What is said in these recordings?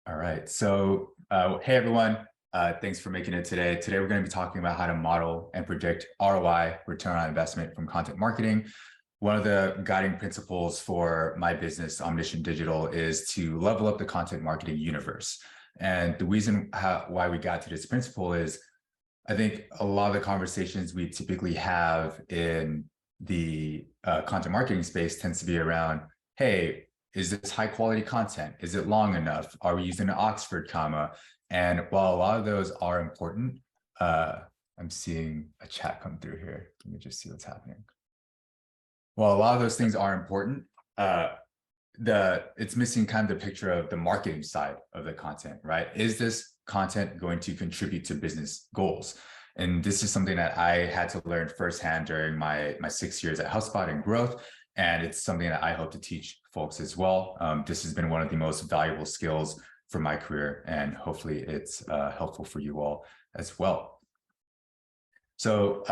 All right. So, hey, everyone. Thanks for making it today. Today, we're going to be talking about how to model and predict ROI, return on investment from content marketing. One of the guiding principles for my business, Omniscient Digital, is to level up the content marketing universe. And the reason why we got to this principle is I think a lot of the conversations we typically have in the content marketing space tends to be around, hey, is this high quality content? Is it long enough? Are we using an Oxford comma? And while a lot of those are important, I'm seeing a chat come through here. Let me just see what's happening. While a lot of those things are important, it's missing kind of the picture of the marketing side of the content, right? Is this content going to contribute to business goals? And this is something that I had to learn firsthand during my 6 years at HubSpot and growth. And it's something that I hope to teach folks as well. This has been one of the most valuable skills for my career, and hopefully it's helpful for you all as well. So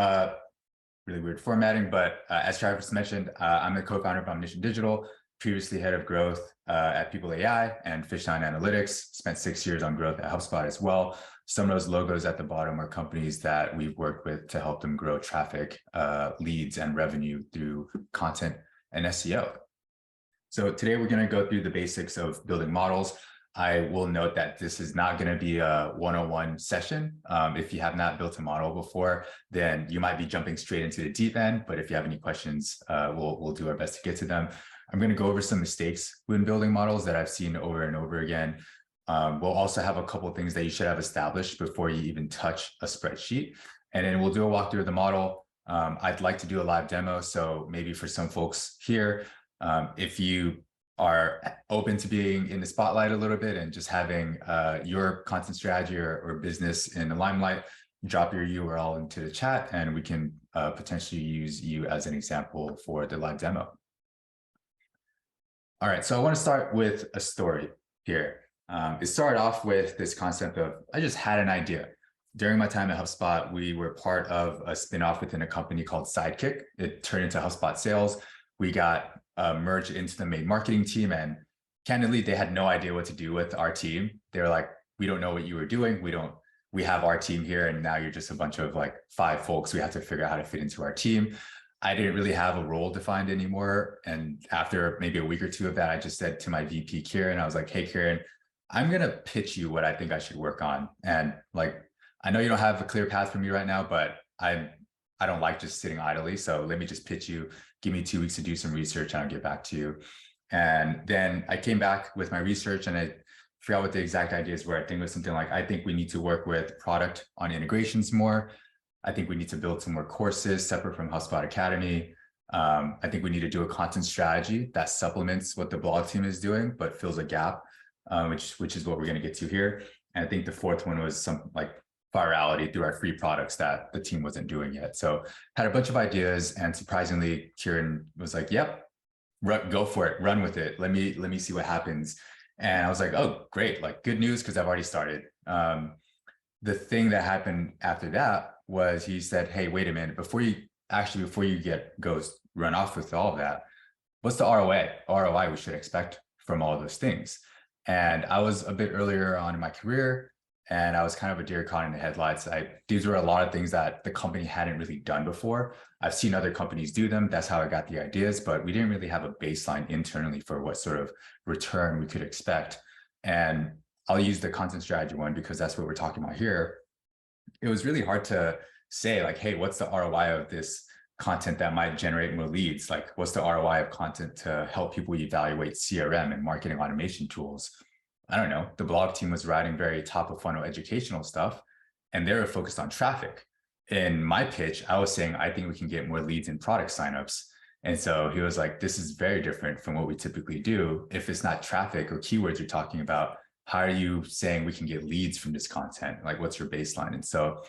really weird formatting, but as Travis mentioned, I'm the co-founder of Omniscient Digital, previously head of growth at People.ai and Fishtown Analytics, spent 6 years on growth at HubSpot as well. Some of those logos at the bottom are companies that we've worked with to help them grow traffic, leads, and revenue through content and SEO. So today we're going to go through the basics of building models. I will note that this is not going to be a one-on-one session. If you have not built a model before, then you might be jumping straight into the deep end. But if you have any questions, we'll do our best to get to them. I'm going to go over some mistakes when building models that I've seen over and over again. We'll also have a couple of things that you should have established before you even touch a spreadsheet. And then we'll do a walkthrough of the model. I'd like to do a live demo. So maybe for some folks here, if you are open to being in the spotlight a little bit and just having your content strategy or business in the limelight, drop your URL into the chat and we can potentially use you as an example for the live demo. All right, so I want to start with a story here. It started off with this concept of, I just had an idea. During my time at HubSpot, we were part of a spinoff within a company called Sidekick. It turned into HubSpot Sales. We got merged into the main marketing team, and candidly, they had no idea what to do with our team. They were like, we don't know what you were doing. We have our team here, and now you're just a bunch of like 5 folks. We have to figure out how to fit into our team. I didn't really have a role defined anymore. And after maybe a week or two of that, I just said to my VP, Kieran, I was like, hey, Kieran, I'm going to pitch you what I think I should work on. And like, I know you don't have a clear path for me right now, but I don't like just sitting idly. So let me just pitch you, give me 2 weeks to do some research and I'll get back to you. And then I came back with my research and I forgot what the exact ideas were. I think it was something like, I think we need to work with product on integrations more. I think we need to build some more courses separate from HubSpot Academy. I think we need to do a content strategy that supplements what the blog team is doing, but fills a gap, which is what we're going to get to here. And I think the fourth one was some like virality through our free products that the team wasn't doing yet. So had a bunch of ideas, and surprisingly, Kieran was like, "Yep, go for it, run with it. Let me see what happens." And I was like, "Oh, great! Like good news because I've already started." The thing that happened after that was he said, "Hey, wait a minute! Before you run off with all of that, what's the ROI we should expect from all of those things?" And I was a bit earlier on in my career, and I was kind of a deer caught in the headlights. These were a lot of things that the company hadn't really done before. I've seen other companies do them. That's how I got the ideas, but we didn't really have a baseline internally for what sort of return we could expect. And I'll use the content strategy one because that's what we're talking about here. It was really hard to say like, hey, what's the ROI of this content that might generate more leads? Like, what's the ROI of content to help people evaluate CRM and marketing automation tools? I don't know. The blog team was writing very top of funnel educational stuff, and they were focused on traffic. In my pitch, I was saying, I think we can get more leads and product signups. And so he was like, this is very different from what we typically do. If it's not traffic or keywords you're talking about, how are you saying we can get leads from this content? Like, what's your baseline? And so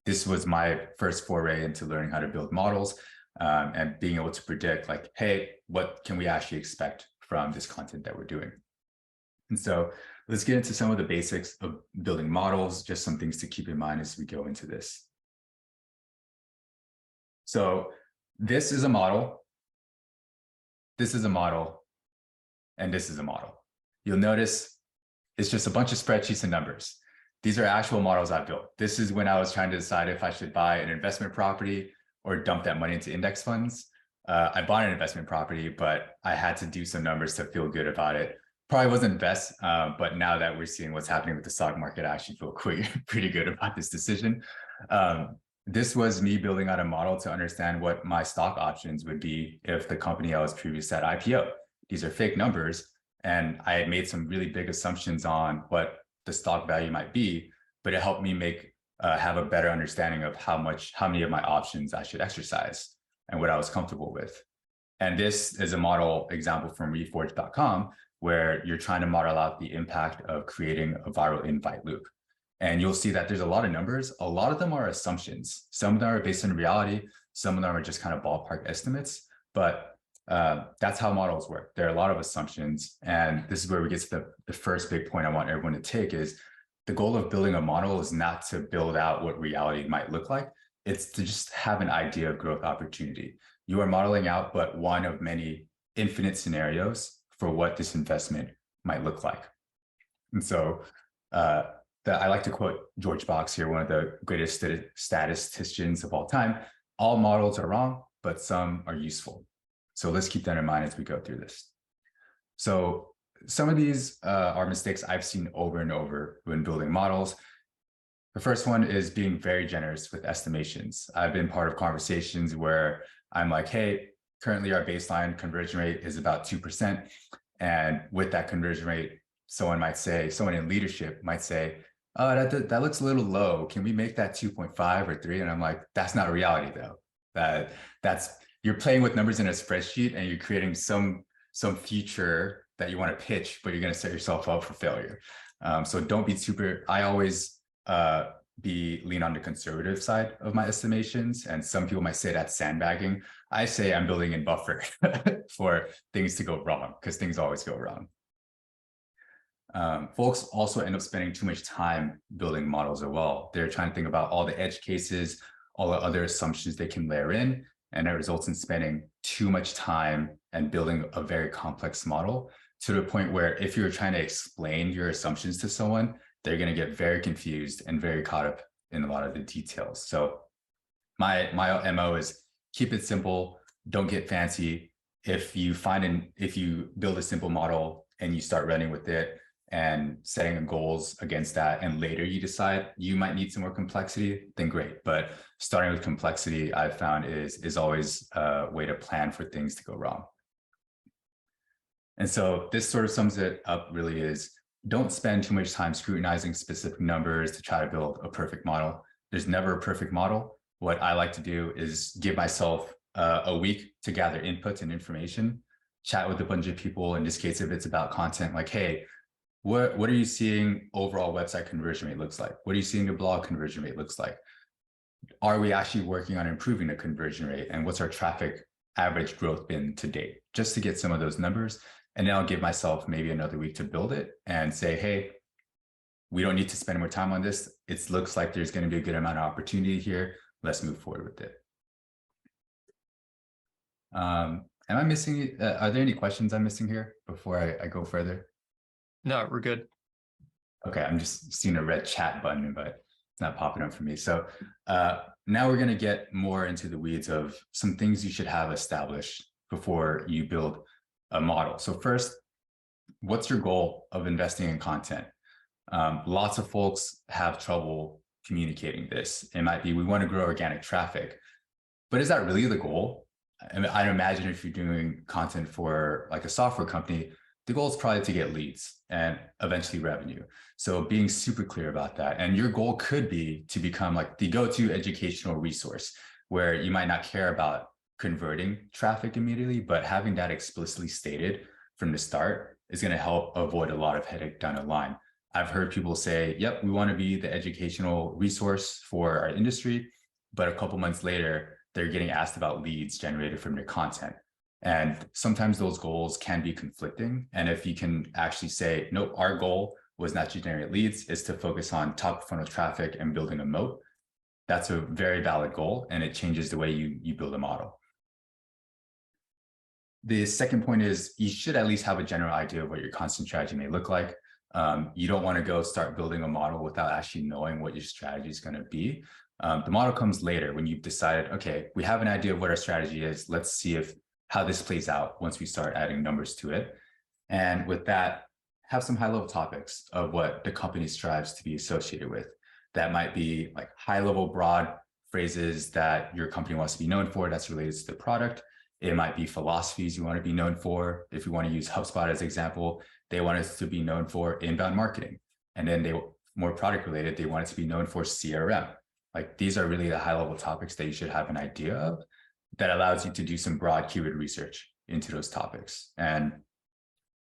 this was my first foray into learning how to build models and being able to predict like, hey, what can we actually expect from this content that we're doing? And so let's get into some of the basics of building models, just some things to keep in mind as we go into this. So this is a model, this is a model, and this is a model. You'll notice it's just a bunch of spreadsheets and numbers. These are actual models I built. This is when I was trying to decide if I should buy an investment property or dump that money into index funds. I bought an investment property, but I had to do some numbers to feel good about it. Probably wasn't best, but now that we're seeing what's happening with the stock market, I actually feel pretty good about this decision. This was me building out a model to understand what my stock options would be if the company I was previous at IPO. These are fake numbers, and I had made some really big assumptions on what the stock value might be, but it helped me have a better understanding of how many of my options I should exercise and what I was comfortable with. And this is a model example from reforge.com where you're trying to model out the impact of creating a viral invite loop. And you'll see that there's a lot of numbers. A lot of them are assumptions. Some of them are based on reality. Some of them are just kind of ballpark estimates, but that's how models work. There are a lot of assumptions. And this is where we get to the first big point I want everyone to take is the goal of building a model is not to build out what reality might look like. It's to just have an idea of growth opportunity. You are modeling out but one of many infinite scenarios for what this investment might look like. And so I like to quote George Box here, one of the greatest statisticians of all time. All models are wrong, but some are useful. So let's keep that in mind as we go through this. So some of these are mistakes I've seen over and over when building models. The first one is being very generous with estimations. I've been part of conversations where I'm like, hey, currently our baseline conversion rate is about 2%. And with that conversion rate, someone in leadership might say, oh, that looks a little low. Can we make that 2.5 or 3? And I'm like, that's not a reality though. You're playing with numbers in a spreadsheet and you're creating some future that you want to pitch, but you're going to set yourself up for failure. So don't be I always lean on the conservative side of my estimations. And some people might say that's sandbagging. I say I'm building in buffer for things to go wrong, because things always go wrong. Folks also end up spending too much time building models as well. They're trying to think about all the edge cases, all the other assumptions they can layer in, and it results in spending too much time and building a very complex model to the point where if you're trying to explain your assumptions to someone, they're going to get very confused and very caught up in a lot of the details. So my MO is keep it simple, don't get fancy. If you build a simple model and you start running with it and setting goals against that, and later you decide you might need some more complexity, then great. But starting with complexity, I've found is always a way to plan for things to go wrong. And so this sort of sums it up really is, don't spend too much time scrutinizing specific numbers to try to build a perfect model. There's never a perfect model. What I like to do is give myself a week to gather inputs and information, chat with a bunch of people. In this case, if it's about content, like, hey, what are you seeing overall website conversion rate looks like? What are you seeing your blog conversion rate looks like? Are we actually working on improving the conversion rate? And what's our traffic average growth been to date? Just to get some of those numbers. And then I'll give myself maybe another week to build it and say, hey, we don't need to spend more time on this. It looks like there's going to be a good amount of opportunity here. Let's move forward with it. Am I missing? Are there any questions I'm missing here before I go further? No, we're good. Okay, I'm just seeing a red chat button, but it's not popping up for me. So now we're going to get more into the weeds of some things you should have established before you build a model. So first, what's your goal of investing in content? Lots of folks have trouble communicating this. It might be, we want to grow organic traffic, but is that really the goal? I mean, I'd imagine if you're doing content for like a software company, the goal is probably to get leads and eventually revenue. So being super clear about that. And your goal could be to become like the go-to educational resource where you might not care about converting traffic immediately, but having that explicitly stated from the start is going to help avoid a lot of headache down the line. I've heard people say, yep, we want to be the educational resource for our industry, but a couple months later, they're getting asked about leads generated from their content. And sometimes those goals can be conflicting. And if you can actually say, nope, our goal was not to generate leads, is to focus on top funnel traffic and building a moat, that's a very valid goal, and it changes the way you build a model. The second point is you should at least have a general idea of what your content strategy may look like. You don't want to go start building a model without actually knowing what your strategy is going to be. The model comes later when you've decided, okay, we have an idea of what our strategy is. Let's see how this plays out once we start adding numbers to it. And with that, have some high-level topics of what the company strives to be associated with. That might be like high-level, broad phrases that your company wants to be known for that's related to the product. It might be philosophies you want to be known for. If you want to use HubSpot as an example, they want us to be known for inbound marketing. And then more product related, they want it to be known for CRM. Like these are really the high-level topics that you should have an idea of that allows you to do some broad keyword research into those topics. And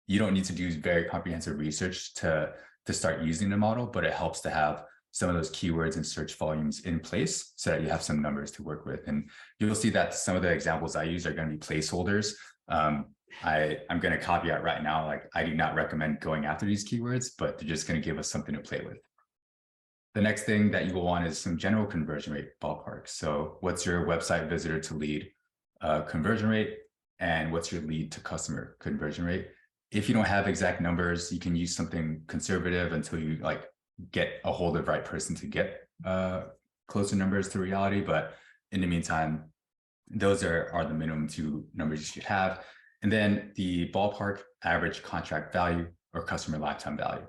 you don't need to do very comprehensive research to start using the model, but it helps to have some of those keywords and search volumes in place so that you have some numbers to work with. And you'll see that some of the examples I use are going to be placeholders. I'm going to caveat right now, like I do not recommend going after these keywords, but they're just going to give us something to play with. The next thing that you will want is some general conversion rate ballpark. So what's your website visitor to lead conversion rate, and what's your lead to customer conversion rate? If you don't have exact numbers, you can use something conservative until you like get a hold of the right person to get closer numbers to reality. But in the meantime, those are the minimum two numbers you should have. And then the ballpark average contract value or customer lifetime value.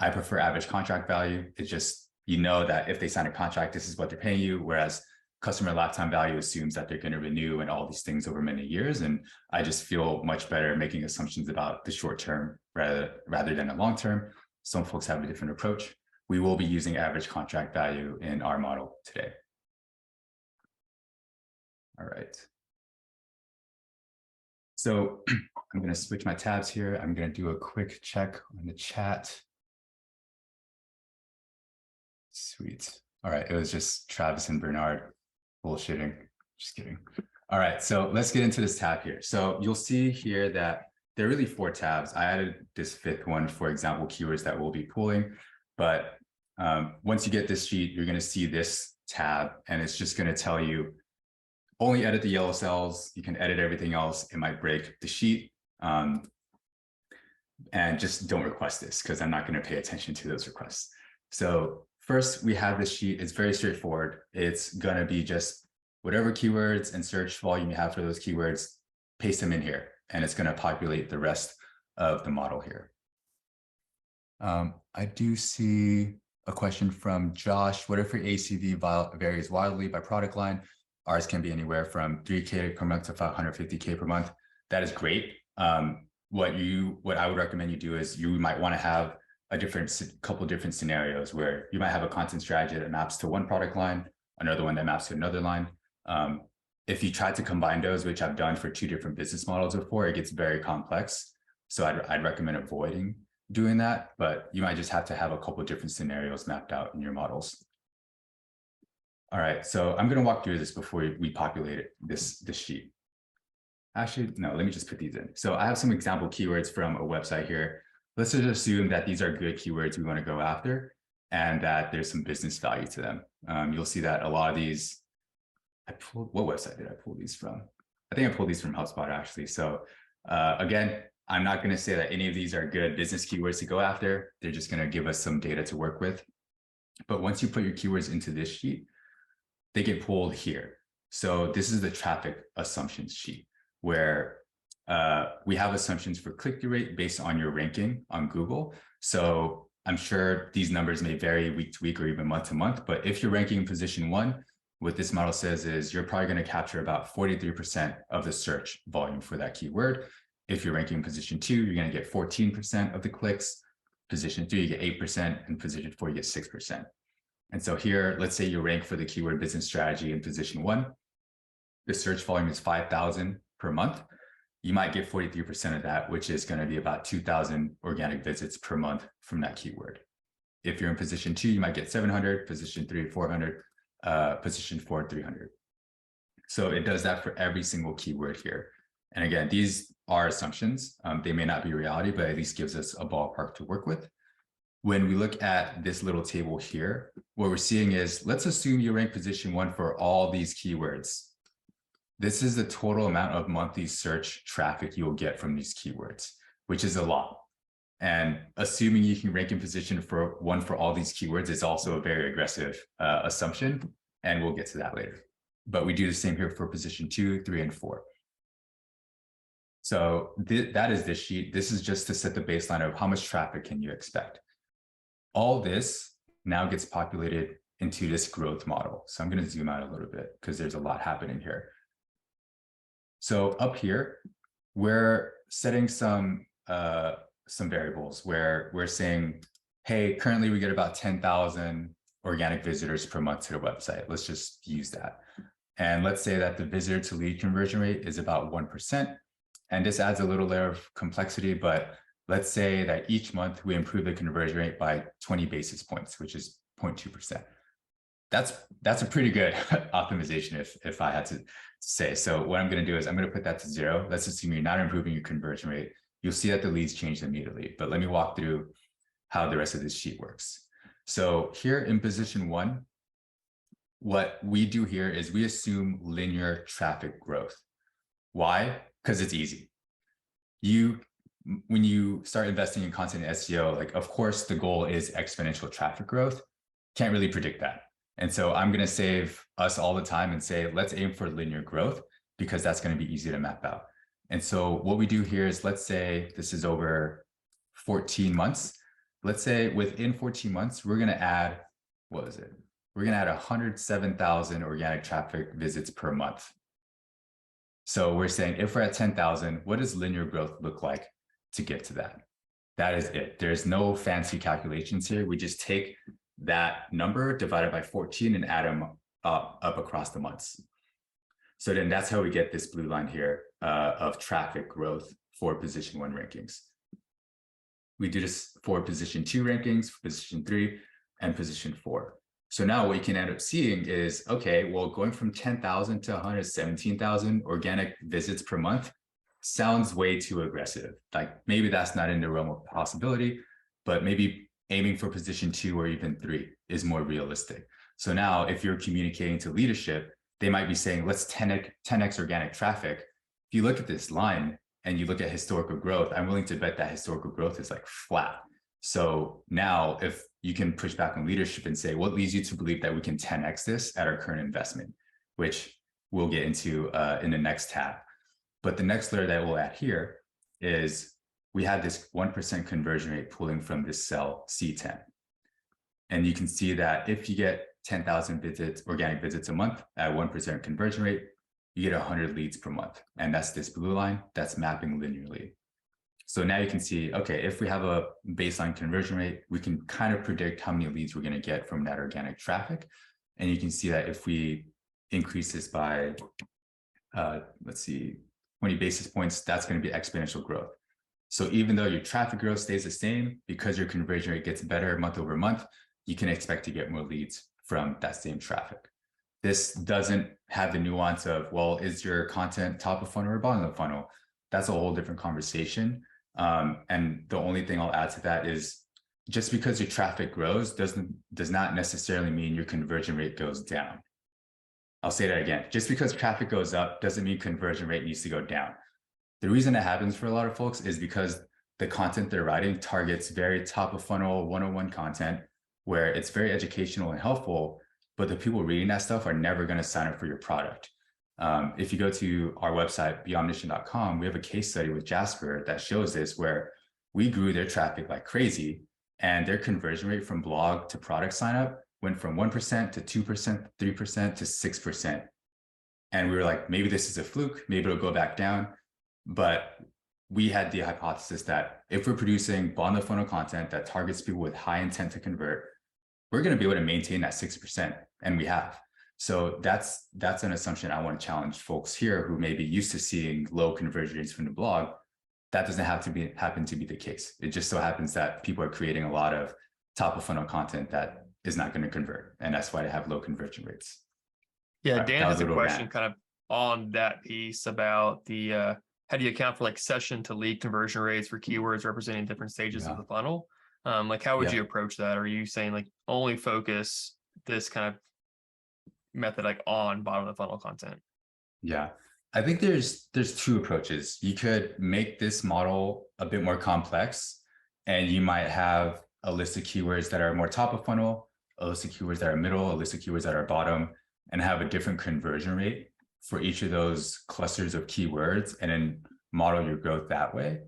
I prefer average contract value. It's just, you know that if they sign a contract, this is what they're paying you. Whereas customer lifetime value assumes that they're going to renew and all these things over many years. And I just feel much better making assumptions about the short term rather than the long term. Some folks have a different approach. We will be using average contract value in our model today. All right. So I'm going to switch my tabs here. I'm going to do a quick check on the chat. Sweet. All right. It was just Travis and Bernard bullshitting. Just kidding. All right. So let's get into this tab here. So you'll see here that there are really 4 tabs. I added this 5th one, for example, keywords that we'll be pulling. But once you get this sheet, you're going to see this tab, and it's just going to tell you only edit the yellow cells. You can edit everything else. It might break the sheet. And just don't request this because I'm not going to pay attention to those requests. So first, we have this sheet. It's very straightforward. It's going to be just whatever keywords and search volume you have for those keywords, paste them in here, and it's going to populate the rest of the model here. I do see a question from Josh. What if your ACV varies wildly by product line? Ours can be anywhere from 3K per month to 550K per month. That is great. What I would recommend you do is you might want to have a couple different scenarios where you might have a content strategy that maps to one product line, another one that maps to another line. If you try to combine those, which I've done for 2 different business models before, it gets very complex. So I'd recommend avoiding doing that, but you might just have to have a couple of different scenarios mapped out in your models. All right, so I'm going to walk through this before we populate this sheet. Actually, no, let me just put these in. So I have some example keywords from a website here. Let's just assume that these are good keywords we want to go after and that there's some business value to them. You'll see that a lot of these, what website did I pull these from? I think I pulled these from HubSpot actually. So again, I'm not going to say that any of these are good business keywords to go after. They're just going to give us some data to work with. But once you put your keywords into this sheet, they get pulled here. So this is the traffic assumptions sheet where we have assumptions for click-through rate based on your ranking on Google. So I'm sure these numbers may vary week to week or even month to month, but if you're ranking in position 1, what this model says is you're probably going to capture about 43% of the search volume for that keyword. If you're ranking in position 2, you're going to get 14% of the clicks. Position 3, you get 8%, and position 4, you get 6%. And so here, let's say you rank for the keyword business strategy in position 1. The search volume is 5,000 per month. You might get 43% of that, which is going to be about 2,000 organic visits per month from that keyword. If you're in position 2, you might get 700, position 3, 400, position 4, 300. So it does that for every single keyword here. And again, these are assumptions. They may not be reality, but at least gives us a ballpark to work with. When we look at this little table here, what we're seeing is, let's assume you rank position 1 for all these keywords. This is the total amount of monthly search traffic you will get from these keywords, which is a lot. And assuming you can rank in position for one for all these keywords is also a very aggressive assumption. And we'll get to that later. But we do the same here for position 2, 3, and 4. So that is this sheet. This is just to set the baseline of how much traffic can you expect. All this now gets populated into this growth model. So I'm going to zoom out a little bit because there's a lot happening here. So up here, we're setting some variables where we're saying, hey, currently we get about 10,000 organic visitors per month to the website. Let's just use that. And let's say that the visitor to lead conversion rate is about 1%. And this adds a little layer of complexity, but let's say that each month we improve the conversion rate by 20 basis points, which is 0.2%. That's a pretty good optimization if I had to say. So what I'm going to do is I'm going to put that to 0. Let's assume you're not improving your conversion rate. You'll see that the leads change immediately, but let me walk through how the rest of this sheet works. So here in position 1, what we do here is we assume linear traffic growth. Why? Because it's easy. When you start investing in content and SEO, like, of course, the goal is exponential traffic growth. Can't really predict that. And so I'm going to save us all the time and say, let's aim for linear growth because that's going to be easy to map out. And so what we do here is, let's say this is over 14 months. Let's say within 14 months, we're going to add, what is it? We're going to add 107,000 organic traffic visits per month. So we're saying if we're at 10,000, what does linear growth look like to get to that? That is it. There's no fancy calculations here. We just take that number divided by 14 and add them up across the months. So then that's how we get this blue line here of traffic growth for position 1 rankings. We do this for position 2 rankings, position 3, and position 4. So now what you can end up seeing is, okay, well, going from 10,000 to 117,000 organic visits per month sounds way too aggressive. Like maybe that's not in the realm of possibility, but maybe aiming for position 2 or even 3 is more realistic. So now if you're communicating to leadership, they might be saying, let's 10x organic traffic. If you look at this line and you look at historical growth, I'm willing to bet that historical growth is like flat. So now if you can push back on leadership and say, what leads you to believe that we can 10x this at our current investment, which we'll get into in the next tab. But the next layer that we'll add here is we have this 1% conversion rate pulling from this cell C10. And you can see that if you get 10,000 visits, organic visits a month at 1% conversion rate, you get 100 leads per month. And that's this blue line that's mapping linearly. So now you can see, okay, if we have a baseline conversion rate, we can kind of predict how many leads we're going to get from that organic traffic. And you can see that if we increase this by, let's see, 20 basis points, that's going to be exponential growth. So even though your traffic growth stays the same, because your conversion rate gets better month over month, you can expect to get more leads from that same traffic. This doesn't have the nuance of, well, is your content top of funnel or bottom of the funnel? That's a whole different conversation. And the only thing I'll add to that is just because your traffic grows does not necessarily mean your conversion rate goes down. I'll say that again. Just because traffic goes up doesn't mean conversion rate needs to go down. The reason that happens for a lot of folks is because the content they're writing targets very top of funnel 101 content where it's very educational and helpful, but the people reading that stuff are never going to sign up for your product. If you go to our website, beomniscient.com, we have a case study with Jasper that shows this, where we grew their traffic like crazy and their conversion rate from blog to product sign up went from 1% to 2%, 3% to 6%. And we were like, maybe this is a fluke, maybe it'll go back down. But we had the hypothesis that if we're producing bottom of funnel content that targets people with high intent to convert, we're going to be able to maintain that 6%. And we have. So that's an assumption I want to challenge folks here who may be used to seeing low conversion rates from the blog. That doesn't happen to be the case. It just so happens that people are creating a lot of top of funnel content that is not going to convert. And that's why they have low conversion rates. Yeah, Dan has a question kind of on that piece about the how do you account for like session to lead conversion rates for keywords representing different stages of the funnel? Like how would you approach that? Are you saying like only focus this kind of method like on bottom of the funnel content? Yeah, I think there's two approaches. You could make this model a bit more complex And you might have a list of keywords that are more top of funnel, a list of keywords that are middle, a list of keywords that are bottom, and have a different conversion rate for each of those clusters of keywords, and then model your growth that way.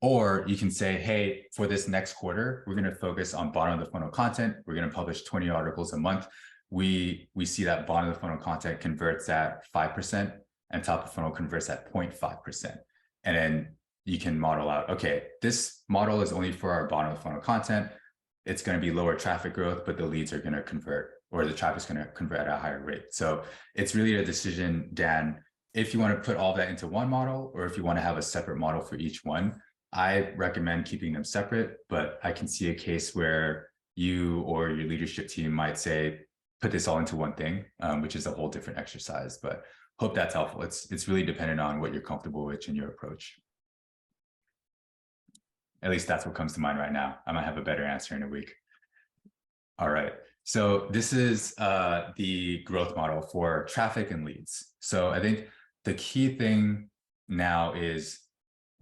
Or you can say, hey, for this next quarter, we're going to focus on bottom of the funnel content. We're going to publish 20 articles a month. We see that bottom of the funnel content converts at 5% and top of funnel converts at 0.5%. And then you can model out, okay, this model is only for our bottom of the funnel content. It's going to be lower traffic growth, but the leads are going to convert, or the traffic is going to convert at a higher rate. So it's really a decision, Dan, if you want to put all that into one model, or if you want to have a separate model for each one. I recommend keeping them separate, but I can see a case where you or your leadership team might say, put this all into one thing, which is a whole different exercise. But hope that's helpful. It's really dependent on what you're comfortable with in your approach. At least that's what comes to mind right now. I might have a better answer in a week. All right. So this is the growth model for traffic and leads. So I think the key thing now is,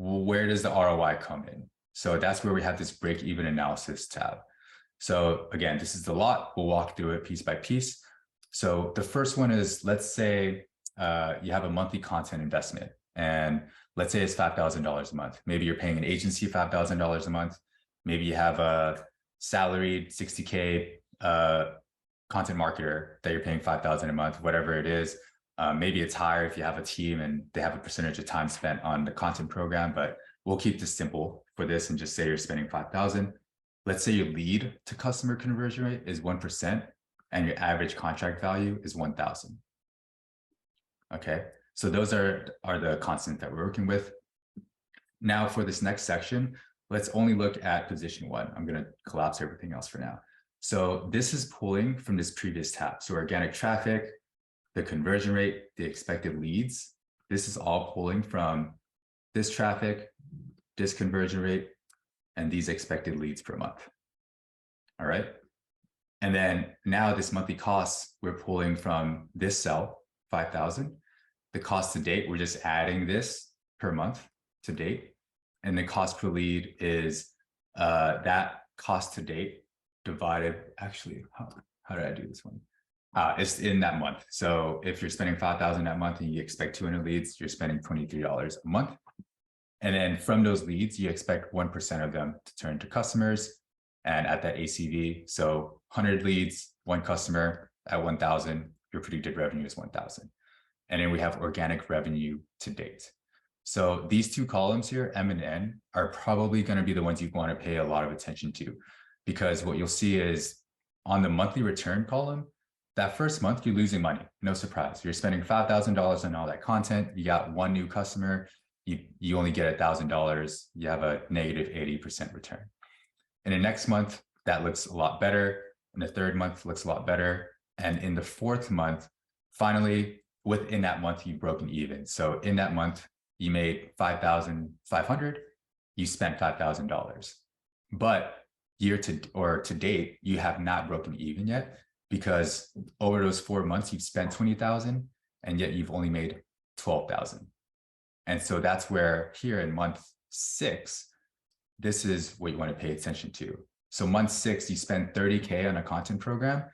well, where does the ROI come in? So that's where we have this break-even analysis tab. So again, this is the lot. We'll walk through it piece by piece. So the first one is, let's say you have a monthly content investment, and let's say it's $5,000 a month. Maybe you're paying an agency $5,000 a month. Maybe you have a salaried 60K content marketer that you're paying $5,000 a month, whatever it is. Maybe it's higher if you have a team and they have a percentage of time spent on the content program, but we'll keep this simple for this and just say you're spending 5,000. Let's say your lead to customer conversion rate is 1% and your average contract value is 1,000. Okay, so those are the constants that we're working with. Now for this next section, let's only look at position one. I'm going to collapse everything else for now. So this is pulling from this previous tab. So organic traffic, the conversion rate, the expected leads. This is all pulling from this traffic, this conversion rate, and these expected leads per month. All right. And then now this monthly costs, we're pulling from this cell, 5,000. The cost to date, we're just adding this per month to date. And the cost per lead is that cost to date divided, actually, how did I do this one? It's in that month. So if you're spending 5,000 that month and you expect 200 leads, you're spending $23 a month. And then from those leads, you expect 1% of them to turn to customers and at that ACV. So 100 leads, one customer at 1,000, your predicted revenue is 1,000. And then we have organic revenue to date. So these two columns here, M and N, are probably going to be the ones you want to pay a lot of attention to, because what you'll see is on the monthly return column, that first month you're losing money. No surprise. You're spending $5,000 on all that content. You got one new customer. You only get $1,000. You have a negative 80% return. In the next month, that looks a lot better. In the third month, looks a lot better. And in the fourth month, finally, within that month, you've broken even. So in that month, you made $5,500. You spent $5,000. But to date, you have not broken even yet, because over those 4 months, you've spent 20,000 and yet you've only made 12,000. And so that's where here in month 6, this is what you want to pay attention to. So month 6, you spend 30K on a content program.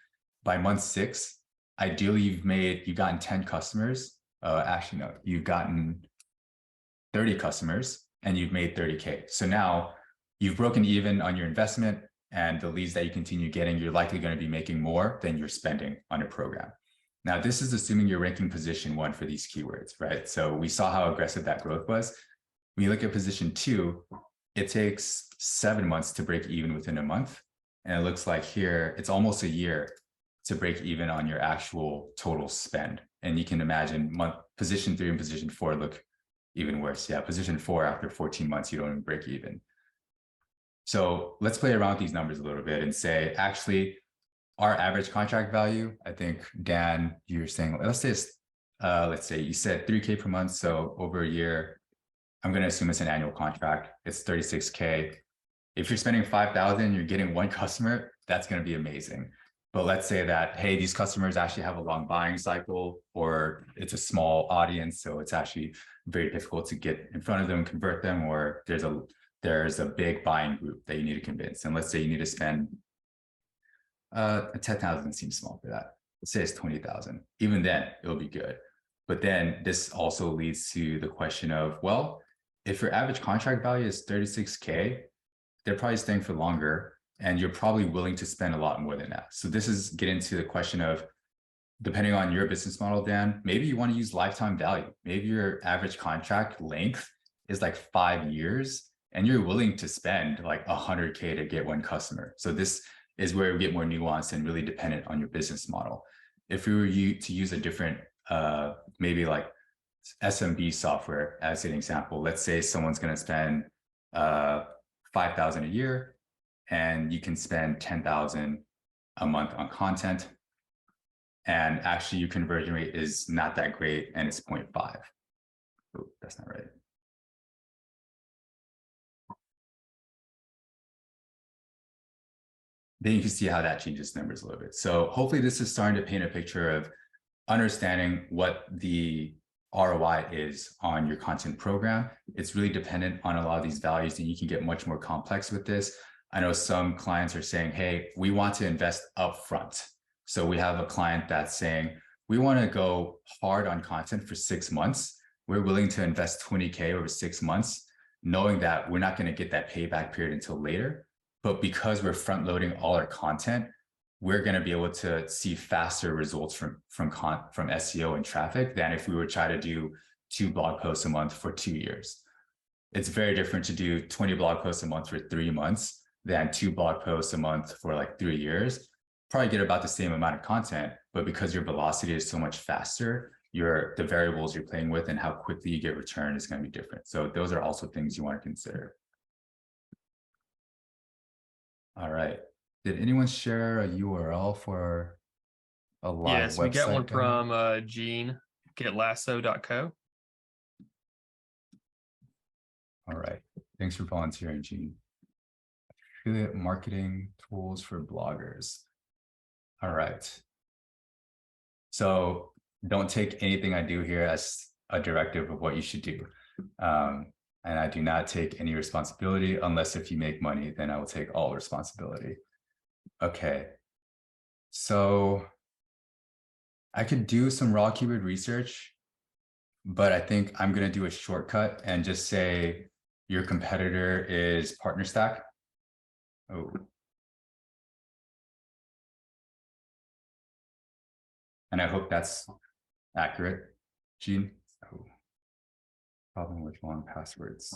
By month 6, ideally you've gotten 10 customers. Actually, no, you've gotten 30 customers and you've made 30K. So now you've broken even on your investment, and the leads that you continue getting, you're likely going to be making more than you're spending on a program. Now, this is assuming you're ranking position 1 for these keywords, right? So we saw how aggressive that growth was. When you look at position 2, it takes 7 months to break even within a month. And it looks like here, it's almost a year to break even on your actual total spend. And you can imagine position 3 and position 4 look even worse. Yeah, position 4, after 14 months, you don't even break even. So let's play around with these numbers a little bit and say, actually, our average contract value, I think, Dan, you're saying, let's say you said 3K per month. So over a year, I'm going to assume it's an annual contract. It's 36K. If you're spending 5,000, you're getting one customer, that's going to be amazing. But let's say that, hey, these customers actually have a long buying cycle, or it's a small audience, so it's actually very difficult to get in front of them, convert them, or there's there's a big buying group that you need to convince. And let's say you need to spend 10,000 seems small for that. Let's say it's 20,000. Even then, it'll be good. But then this also leads to the question of, well, if your average contract value is 36K, they're probably staying for longer, and you're probably willing to spend a lot more than that. So this is getting to the question of, depending on your business model, Dan, maybe you want to use lifetime value. Maybe your average contract length is like 5 years, and you're willing to spend like 100K to get one customer. So this is where we get more nuanced and really dependent on your business model. If we were to use a different, maybe like SMB software as an example, let's say someone's going to spend 5,000 a year, and you can spend 10,000 a month on content. And actually your conversion rate is not that great, and it's 0.5. Oh, that's not right. Then you can see how that changes numbers a little bit. So hopefully this is starting to paint a picture of understanding what the ROI is on your content program. It's really dependent on a lot of these values, and you can get much more complex with this. I know some clients are saying, hey, we want to invest upfront. So we have a client that's saying, we want to go hard on content for 6 months. We're willing to invest 20K over 6 months, knowing that we're not going to get that payback period until later. But because we're front loading all our content, we're going to be able to see faster results from SEO and traffic than if we were trying to do 2 blog posts a month for 2 years. It's very different to do 20 blog posts a month for 3 months than 2 blog posts a month for like 3 years. Probably get about the same amount of content, but because your velocity is so much faster, the variables you're playing with and how quickly you get return is going to be different. So those are also things you want to consider. All right. Did anyone share a URL for a live website? Yes, we got one from Gene, getlasso.co. All right. Thanks for volunteering, Gene. Affiliate marketing tools for bloggers. All right. So don't take anything I do here as a directive of what you should do. And I do not take any responsibility, unless if you make money, then I will take all responsibility. Okay. So I could do some raw keyword research, but I think I'm going to do a shortcut and just say your competitor is PartnerStack. Oh. And I hope that's accurate, Gene. Oh. Problem with long passwords.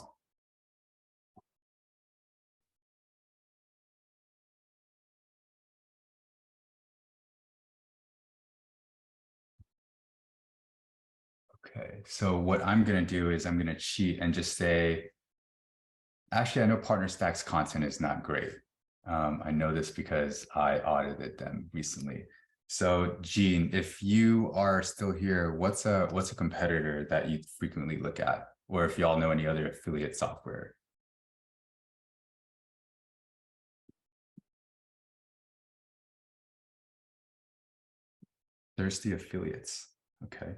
Okay, so what I'm going to do is I'm going to cheat and just say, actually, I know PartnerStack's content is not great. I know this because I audited them recently. So Gene, if you are still here, what's a competitor that you frequently look at? Or if y'all know any other affiliate software? Thirsty affiliates. Okay.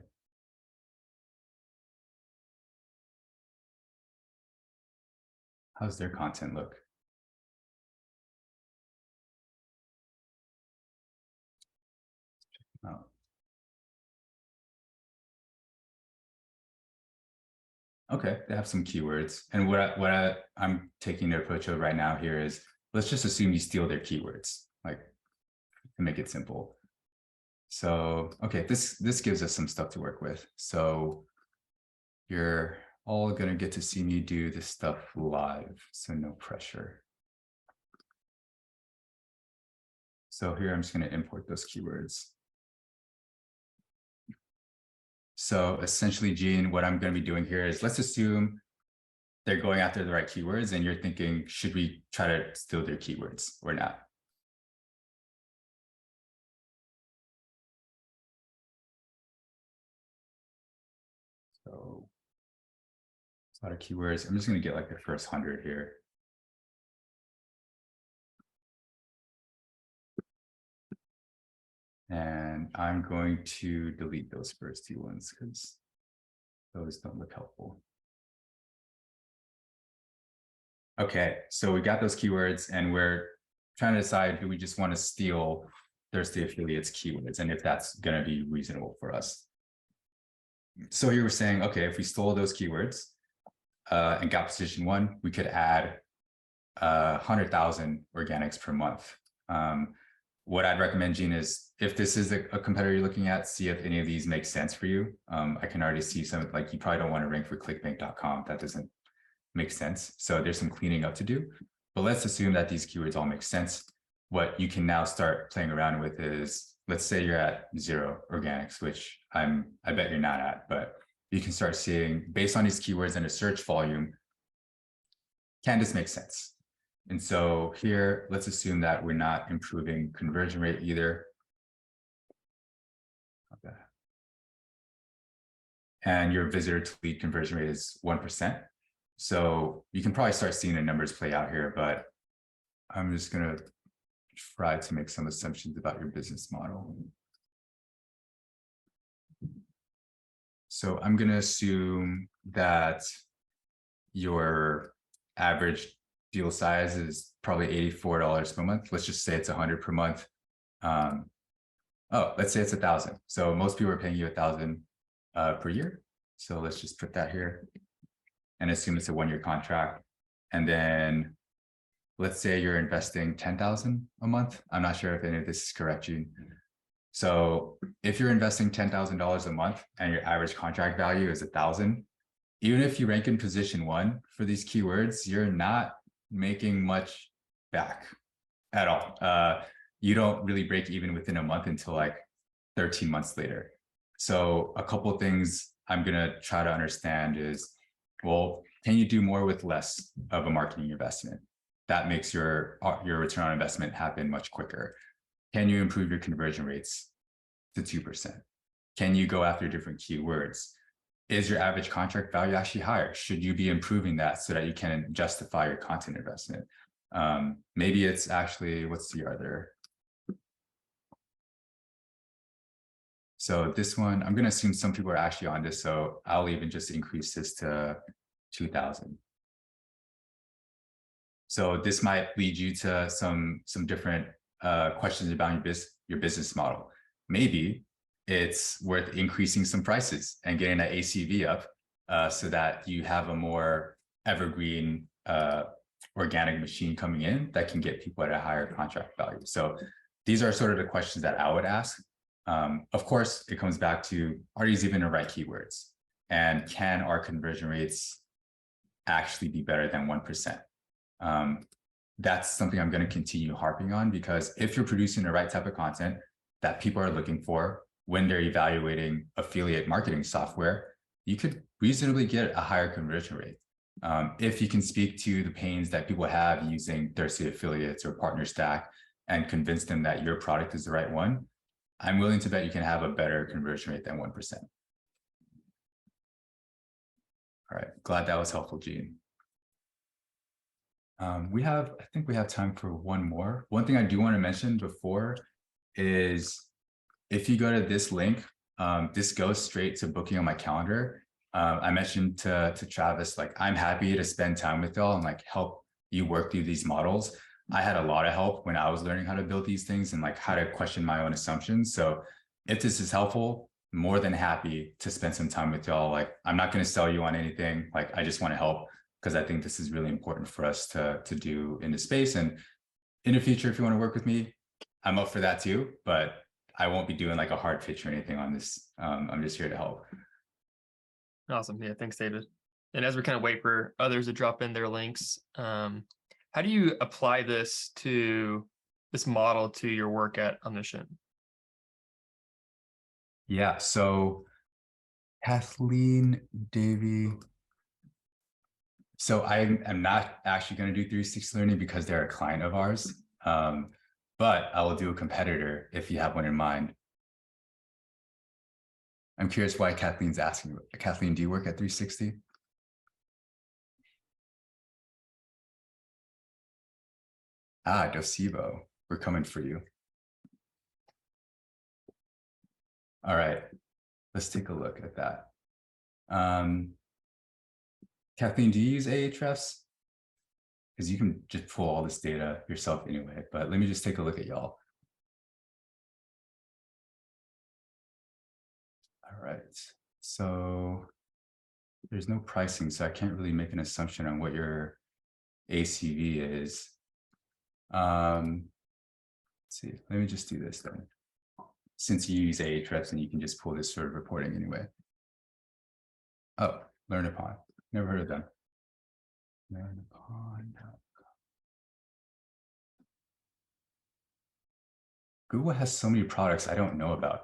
How's their content look? Oh. Okay, they have some keywords. And what I'm taking the approach of right now here is, let's just assume you steal their keywords, like, to make it simple. So, okay, this gives us some stuff to work with. So you're all going to get to see me do this stuff live, so no pressure. So here I'm just going to import those keywords. So essentially, Gene, what I'm going to be doing here is, let's assume they're going after the right keywords, and you're thinking, should we try to steal their keywords or not? So a lot of keywords. I'm just going to get like the first 100 here. And I'm going to delete those first 2 ones because those don't look helpful. Okay, so we got those keywords and we're trying to decide, do we just want to steal Thirsty Affiliates keywords and if that's going to be reasonable for us. So you were saying, okay, if we stole those keywords and got position 1, we could add 100,000 organics per month. What I'd recommend, Gene, is if this is a competitor you're looking at, see if any of these make sense for you. I can already see some, like you probably don't want to rank for clickbank.com. That doesn't make sense. So there's some cleaning up to do, but let's assume that these keywords all make sense. What you can now start playing around with is, let's say you're at 0 organics, which I bet you're not at, but you can start seeing based on these keywords and a search volume, can this make sense? And so here, let's assume that we're not improving conversion rate either. Okay. And your visitor to lead conversion rate is 1%. So you can probably start seeing the numbers play out here, but I'm just going to try to make some assumptions about your business model. So I'm going to assume that your average deal size is probably $84 per month. Let's just say it's 100 per month. Let's say it's 1,000. So most people are paying you 1,000 per year. So let's just put that here and assume it's a 1-year contract. And then let's say you're investing 10,000 a month. I'm not sure if any of this is correct, Gene. So if you're investing $10,000 a month and your average contract value is 1,000, even if you rank in position 1 for these keywords, you're not making much back at all. You don't really break even within a month until like 13 months later. So a couple of things I'm going to try to understand is, well, can you do more with less of a marketing investment? That makes your return on investment happen much quicker. Can you improve your conversion rates to 2%? Can you go after different keywords? Is your average contract value actually higher? Should you be improving that so that you can justify your content investment? Maybe it's actually, what's the other? So this one, I'm going to assume some people are actually on this, so I'll even just increase this to 2,000. So this might lead you to some different questions about your business model. Maybe it's worth increasing some prices and getting that ACV up so that you have a more evergreen organic machine coming in that can get people at a higher contract value. So these are sort of the questions that I would ask. Of course, it comes back to, are these even the right keywords? And can our conversion rates actually be better than 1%? That's something I'm going to continue harping on, because if you're producing the right type of content that people are looking for when they're evaluating affiliate marketing software, you could reasonably get a higher conversion rate. If you can speak to the pains that people have using Thirsty Affiliates or Partner Stack and convince them that your product is the right one, I'm willing to bet you can have a better conversion rate than 1%. All right, glad that was helpful, Gene. I think we have time for one more. One thing I do want to mention before is if you go to this link, this goes straight to booking on my calendar. I mentioned to Travis, like, I'm happy to spend time with y'all and like help you work through these models. I had a lot of help when I was learning how to build these things and like how to question my own assumptions. So if this is helpful, more than happy to spend some time with y'all. Like, I'm not going to sell you on anything. Like, I just want to help, because I think this is really important for us to do in this space. And in the future, if you want to work with me, I'm up for that too, but I won't be doing like a hard pitch or anything on this. I'm just here to help. Awesome. Yeah, thanks, David. And as we kind of wait for others to drop in their links, how do you apply this model to your work at Omniscient? Yeah, so Kathleen, Davey. So I am not actually going to do 360 Learning because they're a client of ours, but I will do a competitor if you have one in mind. I'm curious why Kathleen's asking. Kathleen, do you work at 360? Docebo, we're coming for you. All right, let's take a look at that. Kathleen, do you use Ahrefs? because you can just pull all this data yourself anyway, but let me just take a look at y'all. All right, so there's no pricing, so I can't really make an assumption on what your ACV is. Let's see, let me just do this then. Since you use Ahrefs and you can just pull this sort of reporting anyway. Oh, Learn Upon. Never heard of them. Learn Upon. Google has so many products I don't know about.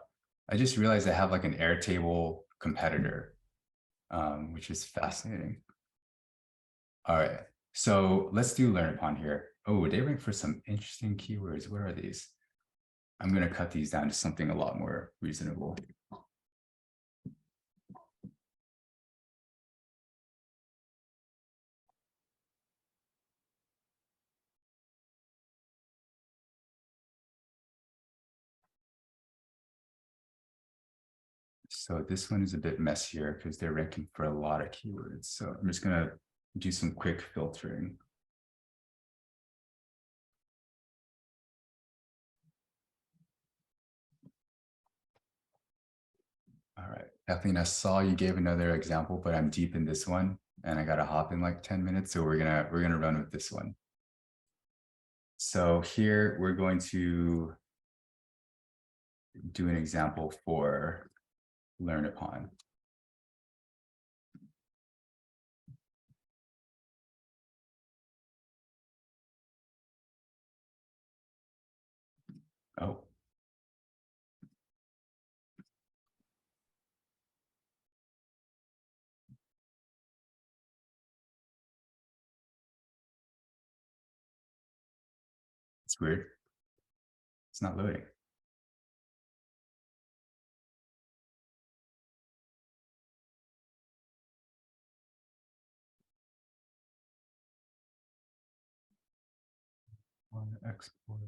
I just realized I have like an Airtable competitor, which is fascinating. All right, so let's do Learn Upon here. Oh, they rank for some interesting keywords. What are these? I'm going to cut these down to something a lot more reasonable. So this one is a bit messier because they're ranking for a lot of keywords. So I'm just going to do some quick filtering. All right, Kathleen, I saw you gave another example, but I'm deep in this one and I got to hop in like 10 minutes. So we're gonna run with this one. So here we're going to do an example for Learn Upon. Oh. It's weird. It's not loading. Export,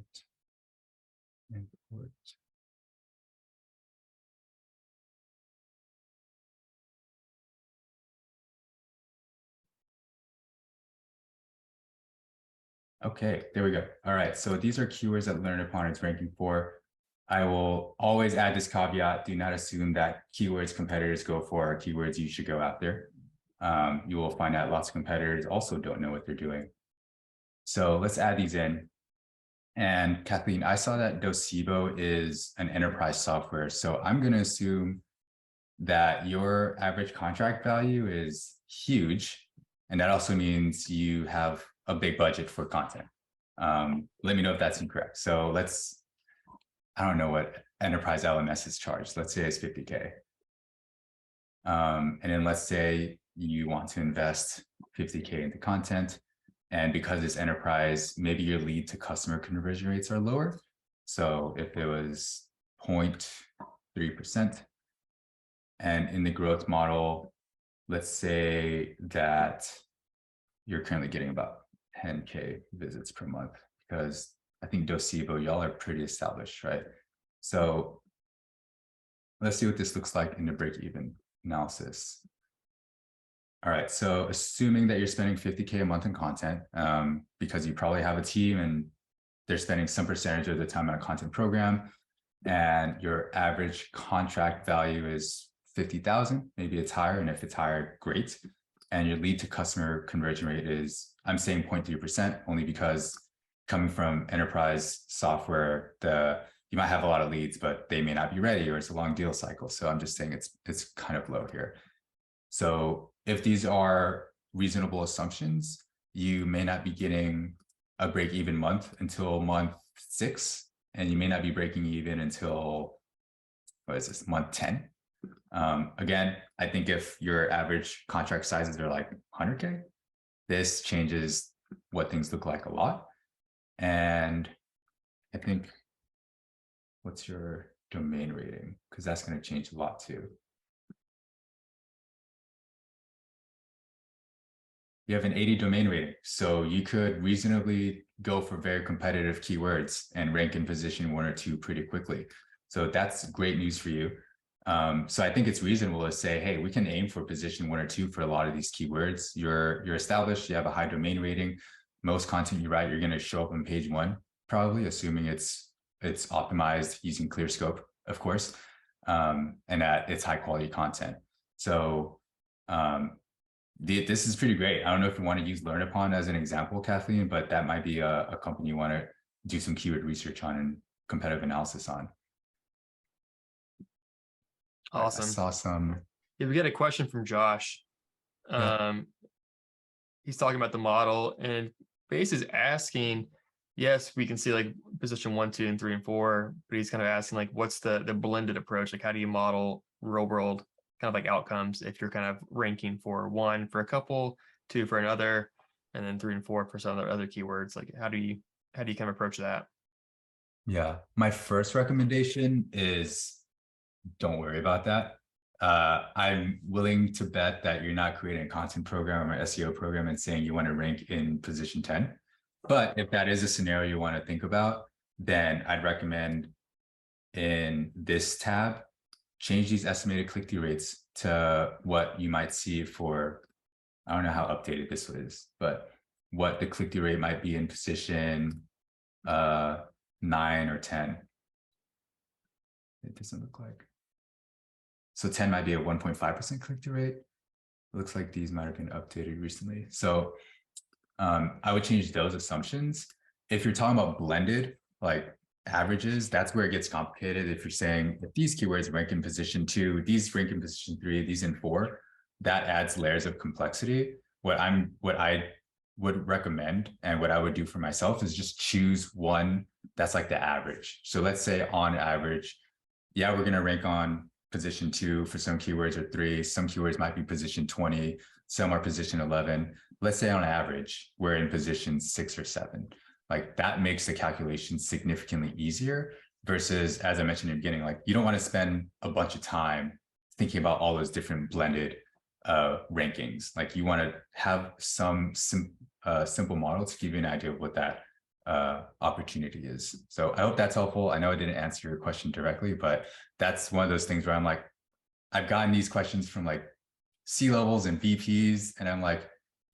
import. Okay, there we go. All right, so these are keywords that Learn Upon is ranking for. I will always add this caveat: do not assume that keywords competitors go for are keywords you should go after. You will find out lots of competitors also don't know what they're doing. So let's add these in. And Kathleen, I saw that Docebo is an enterprise software. So I'm going to assume that your average contract value is huge. And that also means you have a big budget for content. Let me know if that's incorrect. So I don't know what enterprise LMS is charged. Let's say it's 50K. And then let's say you want to invest 50K into content. And because it's enterprise, maybe your lead to customer conversion rates are lower. So if it was 0.3%, and in the growth model, let's say that you're currently getting about 10K visits per month, because I think Docebo, y'all are pretty established, right? So let's see what this looks like in the break-even analysis. All right, so assuming that you're spending 50K a month in content, because you probably have a team and they're spending some percentage of the time on a content program, and your average contract value is 50,000, maybe it's higher, and if it's higher, great. And your lead to customer conversion rate is, I'm saying 0.3%, only because coming from enterprise software, you might have a lot of leads, but they may not be ready, or it's a long deal cycle. So I'm just saying it's kind of low here. So if these are reasonable assumptions, you may not be getting a break-even month until month 6, and you may not be breaking even until, what is this, month 10. Again, I think if your average contract sizes are like 100K, this changes what things look like a lot. And I think, what's your domain rating? Because that's going to change a lot too. You have an 80 domain rating, so you could reasonably go for very competitive keywords and rank in position 1 or 2 pretty quickly. So that's great news for you. So I think it's reasonable to say, hey, we can aim for position 1 or 2 for a lot of these keywords. You're established, you have a high domain rating. most content you write, you're going to show up on page 1, probably, assuming it's optimized using clear scope, of course, and that it's high quality content. So this is pretty great. I don't know if you want to use Learn Upon as an example, Kathleen, but that might be a company you want to do some keyword research on and competitive analysis on. Awesome. I saw some. Yeah, we get a question from Josh. He's talking about the model, and Base is asking, yes, we can see like position 1, 2, and 3, and 4, but he's kind of asking like, what's the blended approach? Like, how do you model real world kind of like outcomes if you're kind of ranking for 1 for a couple, 2 for another, and then 3 and 4 for some other keywords? Like, how do you kind of approach that? Yeah, my first recommendation is don't worry about that. I'm willing to bet that you're not creating a content program or SEO program and saying you want to rank in position 10. But if that is a scenario you want to think about, then I'd recommend in this tab, change these estimated click-through rates to what you might see for, I don't know how updated this is, but what the click-through rate might be in position 9 or 10. It doesn't look like. So 10 might be a 1.5% click-through rate. It looks like these might have been updated recently. So I would change those assumptions. If you're talking about blended, like averages, that's where it gets complicated. If you're saying if these keywords rank in position 2, these rank in position 3, these in 4, that adds layers of complexity. What I would recommend and what I would do for myself is just choose one that's like the average. So let's say on average, yeah, we're going to rank on position 2 for some keywords, or 3. Some keywords might be position 20. Some are position 11. Let's say on average, we're in position 6 or 7. Like that makes the calculation significantly easier versus, as I mentioned in the beginning, like you don't want to spend a bunch of time thinking about all those different blended rankings. Like you want to have some simple model to give you an idea of what that opportunity is. So I hope that's helpful. I know I didn't answer your question directly, but that's one of those things where I'm like, I've gotten these questions from like C-levels and VPs, and I'm like,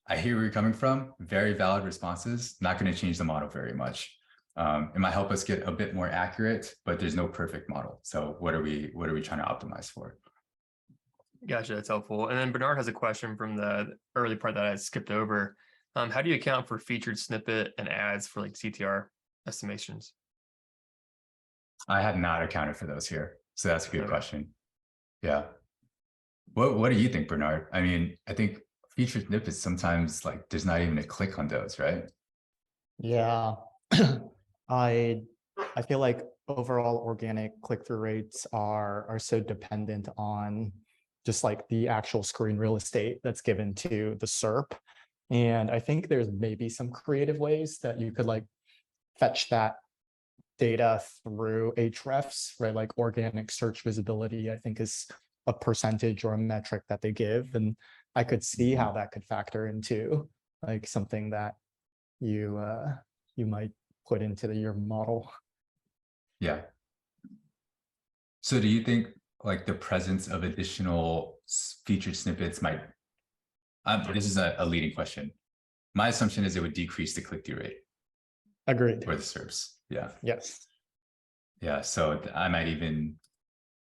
I hear where you're coming from. Very valid responses. Not going to change the model very much. It might help us get a bit more accurate, but there's no perfect model. So what are we trying to optimize for? Gotcha, that's helpful. And then Bernard has a question from the early part that I skipped over. How do you account for featured snippet and ads for like CTR estimations? I have not accounted for those here. So that's a good question. Yeah. What do you think, Bernard? I mean, I think featured snippets sometimes like there's not even a click on those, right? Yeah. I feel like overall organic click-through rates are so dependent on just like the actual screen real estate that's given to the SERP. And I think there's maybe some creative ways that you could like fetch that data through Hrefs, right? Like organic search visibility, I think is a percentage or a metric that they give. And I could see how that could factor into like something that you might put into your model. Yeah. So do you think like the presence of additional featured snippets might, this is a leading question. My assumption is it would decrease the click-through rate. Agreed. For the SERPs. Yeah. Yes. Yeah. So I might even,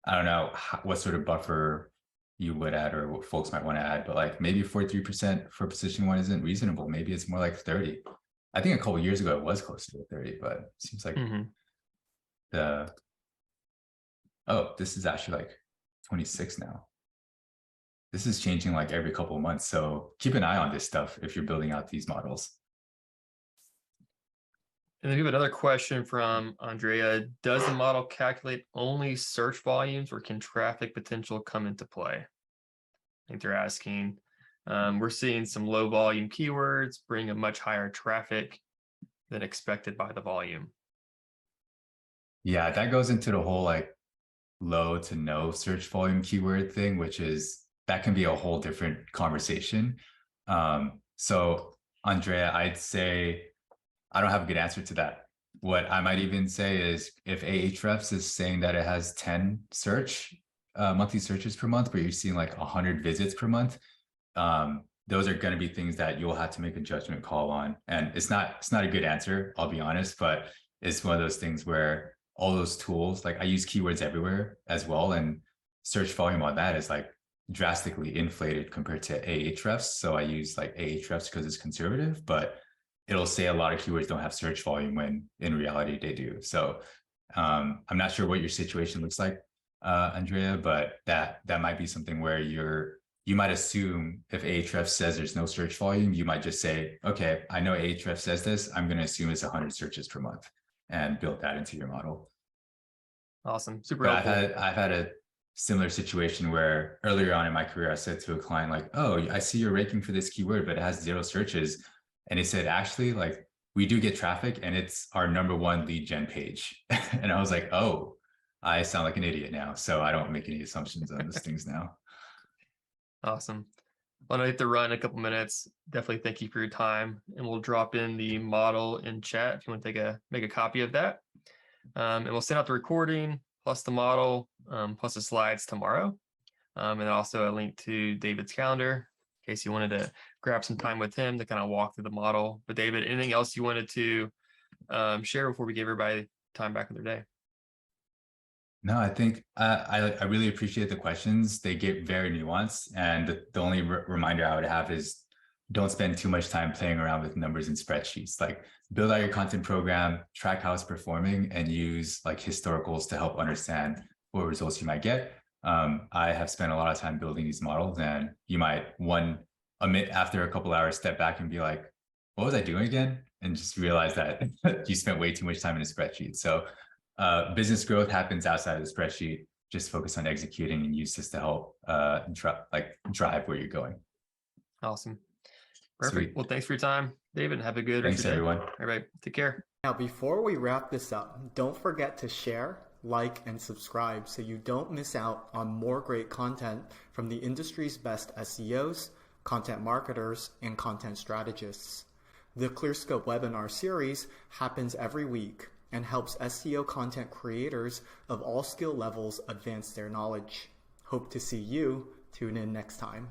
I don't know what sort of buffer you would add or what folks might want to add, but like maybe 43% for position 1 isn't reasonable. Maybe it's more like 30. I think a couple of years ago it was closer to 30, but it seems like this is actually like 26 now. This is changing like every couple of months. So keep an eye on this stuff if you're building out these models. And then we have another question from Andrea. Does the model calculate only search volumes, or can traffic potential come into play? I think they're asking. We're seeing some low volume keywords bring a much higher traffic than expected by the volume. Yeah, that goes into the whole like low to no search volume keyword thing, which is, that can be a whole different conversation. So Andrea, I'd say, I don't have a good answer to that. What I might even say is if Ahrefs is saying that it has 10 monthly searches per month, but you're seeing like 100 visits per month, those are going to be things that you'll have to make a judgment call on. And it's not a good answer, I'll be honest, but it's one of those things where all those tools, like I use keywords everywhere as well. And search volume on that is like drastically inflated compared to Ahrefs. So I use like Ahrefs because it's conservative, but it'll say a lot of keywords don't have search volume when in reality they do. So I'm not sure what your situation looks like, Andrea, but that might be something where you might assume if Ahrefs says there's no search volume, you might just say, okay, I know Ahrefs says this, I'm going to assume it's 100 searches per month and build that into your model. Awesome. Super but helpful. I've had a similar situation where earlier on in my career, I said to a client like, oh, I see you're ranking for this keyword, but it has 0 searches. And he said, actually, like we do get traffic and it's our #1 lead gen page. And I was like, oh, I sound like an idiot now. So I don't make any assumptions on those things now. Awesome. Well, I have to run in a couple minutes. Definitely thank you for your time. And we'll drop in the model in chat if you want to make a copy of that. And we'll send out the recording plus the model, plus the slides tomorrow. And also a link to David's calendar in case you wanted to grab some time with him to kind of walk through the model. But David, anything else you wanted to share before we give everybody time back in their day? No, I think I really appreciate the questions. They get very nuanced. And the only reminder I would have is don't spend too much time playing around with numbers and spreadsheets. Like build out your content program, track how it's performing, and use like historicals to help understand what results you might get. I have spent a lot of time building these models, and you might after a couple hours step back and be like, what was I doing again? And just realize that you spent way too much time in a spreadsheet. So business growth happens outside of the spreadsheet. Just focus on executing and use this to help drive where you're going. Awesome. Perfect. Sweet. Well, thanks for your time, David, and have a good Thanks, rest of your day. everyone. All right. Take care. Now, before we wrap this up, don't forget to share, like, and subscribe so you don't miss out on more great content from the industry's best SEOs, content marketers, and content strategists. The ClearScope webinar series happens every week and helps SEO content creators of all skill levels advance their knowledge. Hope to see you. Tune in next time.